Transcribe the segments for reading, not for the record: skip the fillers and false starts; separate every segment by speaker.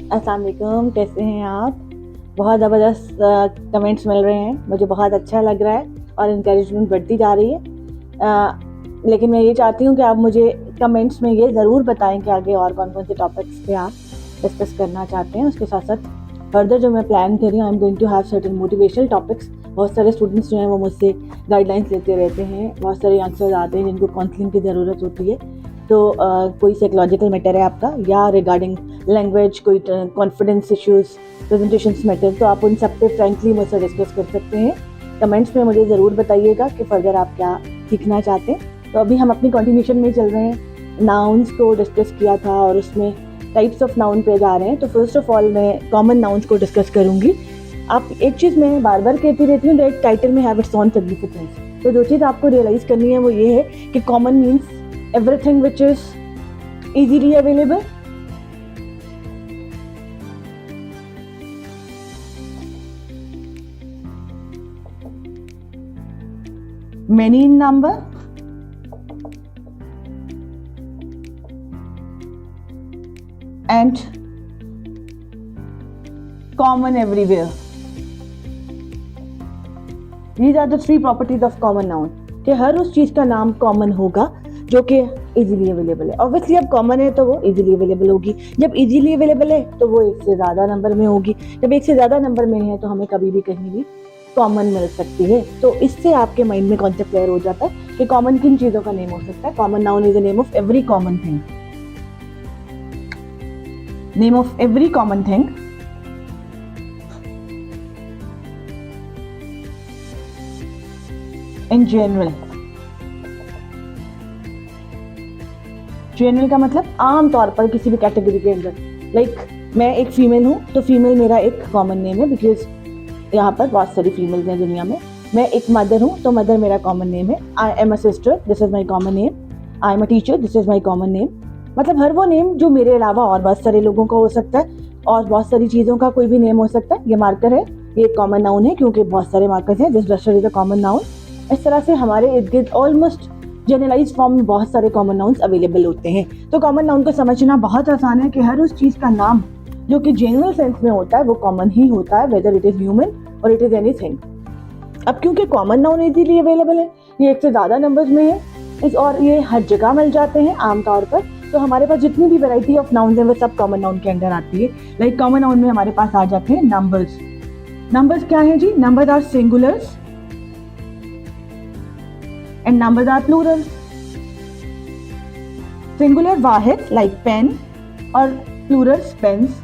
Speaker 1: अस्सलाम वालेकुम, कैसे हैं आप? बहुत ज़बरदस्त कमेंट्स मिल रहे हैं, मुझे बहुत अच्छा लग रहा है और इंकरेजमेंट बढ़ती जा रही है। लेकिन मैं ये चाहती हूँ कि आप मुझे कमेंट्स में ये ज़रूर बताएं कि आगे और कौन कौन से टॉपिक्स पे आप डिस्कस करना चाहते हैं। उसके साथ साथ फर्दर जो मैं प्लान कर रही हूँ, I am going to have certain motivational topics. बहुत सारे स्टूडेंट्स जो हैं वो मुझसे गाइडलाइंस लेते रहते हैं, बहुत सारे यंगस्टर्स आते हैं जिनको काउंसलिंग की ज़रूरत होती है। तो कोई साइकोलॉजिकल मैटर है आपका या रिगार्डिंग लैंग्वेज, कोई कॉन्फिडेंस इश्यूज़, प्रेजेंटेशंस मैटर, तो आप उन सब पे फ्रेंकली मुझसे डिस्कस कर सकते हैं। कमेंट्स में मुझे ज़रूर बताइएगा कि फर्दर आप क्या सीखना चाहते हैं। तो अभी हम अपनी कंटिन्यूशन में चल रहे हैं, नाउन्स को डिस्कस किया था और उसमें टाइप्स ऑफ नाउन पे जा रहे हैं। तो फर्स्ट ऑफ ऑल मैं कॉमन नाउन्स को डिस्कस करूँगी। आप एक चीज़ मैं बार बार कहती रहती हूँ, दैट टाइटल में हैव इट्स ओन सिग्निफिकेंस। तो जो चीज़ आपको रियलाइज़ करनी है वो ये है कि common means everything which is easily available, many in number, and common everywhere. These are the three properties of common noun. कि हर उस चीज़ का नाम कॉमन होगा जो कि इजीली अवेलेबल है। ऑब्वियसली अब कॉमन है तो वो इजीली अवेलेबल होगी। जब इजीली अवेलेबल है तो वो एक से ज़्यादा नंबर में होगी। जब एक से ज़्यादा नंबर में है तो हमें कभी भी कहीं भी कॉमन मिल सकती है। तो इससे आपके माइंड में कॉन्सेप्ट क्लियर हो जाता है कि कॉमन किन चीज़ों का नेम हो सकता है। Common noun is the name of every common thing, name of every common thing in general. General का मतलब आम तौर पर किसी भी कैटेगरी के अंदर। लाइक मैं एक फीमेल हूँ तो फीमेल मेरा एक कॉमन नेम है, बिकॉज यहाँ पर बहुत सारी फीमेल्स हैं दुनिया में। मैं एक मदर हूँ तो मदर मेरा कॉमन नेम है। I am a sister, this is my common name. I am a teacher, this is my common name. मतलब हर वो नेम जो मेरे अलावा और बहुत सारे लोगों का हो सकता है और बहुत सारी चीज़ों का कोई भी नेम हो सकता है। ये मार्कर है, ये एक कॉमन नाउन है क्योंकि बहुत सारे मार्कर्स हैं। This duster is a common noun. इस तरह से हमारे इर्द गिर्द ऑलमोस्ट जनरलाइज फॉर्म में बहुत सारे कॉमन नाउन्स अवेलेबल होते हैं। तो कॉमन नाउन को समझना बहुत आसान है कि हर उस चीज़ का नाम जो कि जनरल सेंस में होता है वो कॉमन ही होता है, वेदर इट इज ह्यूमन और इट इज एनीथिंग। अब क्योंकि कॉमन नाउन इजीली अवेलेबल है, ये एक से ज़्यादा नंबर्स में है और ये हर जगह मिल जाते हैं आमतौर पर, तो हमारे पास जितनी भी वैरायटी ऑफ नाउन्स हैं वो सब कॉमन नाउन के अंदर आती है। लाइक कॉमन नाउन में हमारे पास आ जाते हैं नंबर्स। नंबर्स क्या है जी? Numbers are singulars and numbers are plural. Singular वाहिद like pen और plural pens।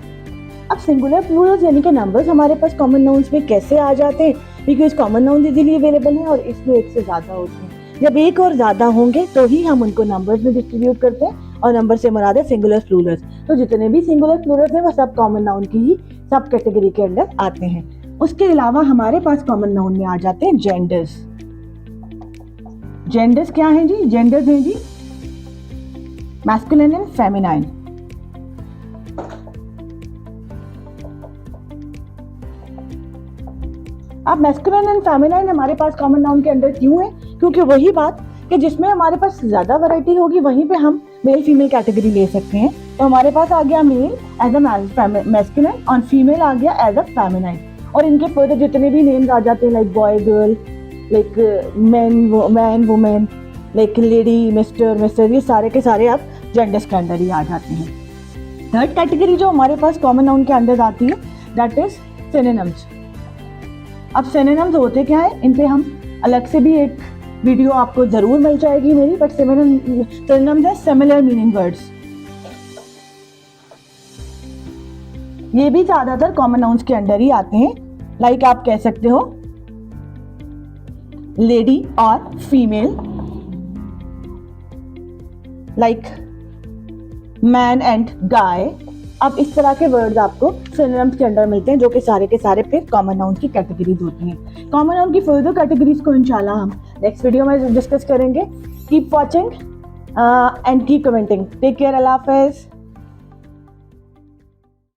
Speaker 1: अब सिंगुलर प्लूरल्स यानी कि नंबर्स हमारे पास कॉमन नाउन्स में कैसे आ जाते हैं? Because common noun easily available है और इसमें एक से ज़्यादा होते हैं। जब एक और ज़्यादा होंगे तो ही हम उनको नंबर्स में डिस्ट्रीब्यूट करते हैं और नंबर से मुराद है सिंगुलर प्लूरल्स। तो जितने भी सिंगुलर प्लूरल्स हैं वो सब कॉमन नाउन की ही सब कैटेगरी के अंदर आते हैं। उसके अलावा हमारे पास कॉमन नाउन में आ जाते हैं जेंडर्स। जेंडर्स क्या हैं जी? जेंडर्स हैं जी मैस्कुलिन एंड फेमिनाइन। अब मैस्कुलिन एंड फेमिनाइन हमारे पास कॉमन नाउन के अंदर क्यों है? क्योंकि वही बात कि जिसमें हमारे पास ज्यादा वैरायटी होगी वहीं पे हम मेल फीमेल कैटेगरी ले सकते हैं। तो हमारे पास आ गया मेल एज अ मैस्कुलिन और फीमेल आ गया एज अ फेमिनाइन। और इनके फर्दर जितने भी नेम्स आ जाते हैं like boy girl, like man women, like lady mister mister, ये सारे के सारे आप जेंडर्स के अंदर ही आ जाते हैं। थर्ड कैटेगरी जो हमारे पास कॉमन नाउन के अंदर आती है दैट इज सिनोनिम्स। अब सिनोनिम्स होते क्या है? इन पे हम अलग से भी एक वीडियो आपको जरूर मिल जाएगी मेरी, बट सिनोनिम्स है सिमिलर मीनिंग वर्ड्स। ये भी ज्यादातर कॉमन नाउन्स के अंदर ही आते हैं। लाइक आप कह सकते हो लेडी और फीमेल, लाइक मैन एंड गाय। अब इस तरह के वर्ड्स आपको सिनोनिम्स के अंदर मिलते हैं जो कि सारे के सारे फिर कॉमन नाउन की कैटेगरीज होती हैं। कॉमन नाउन की फर्दर कैटेगरीज को इंशाल्लाह हम नेक्स्ट वीडियो में डिस्कस करेंगे। Keep watching and keep commenting. Take care, अल्लाह हाफिज़।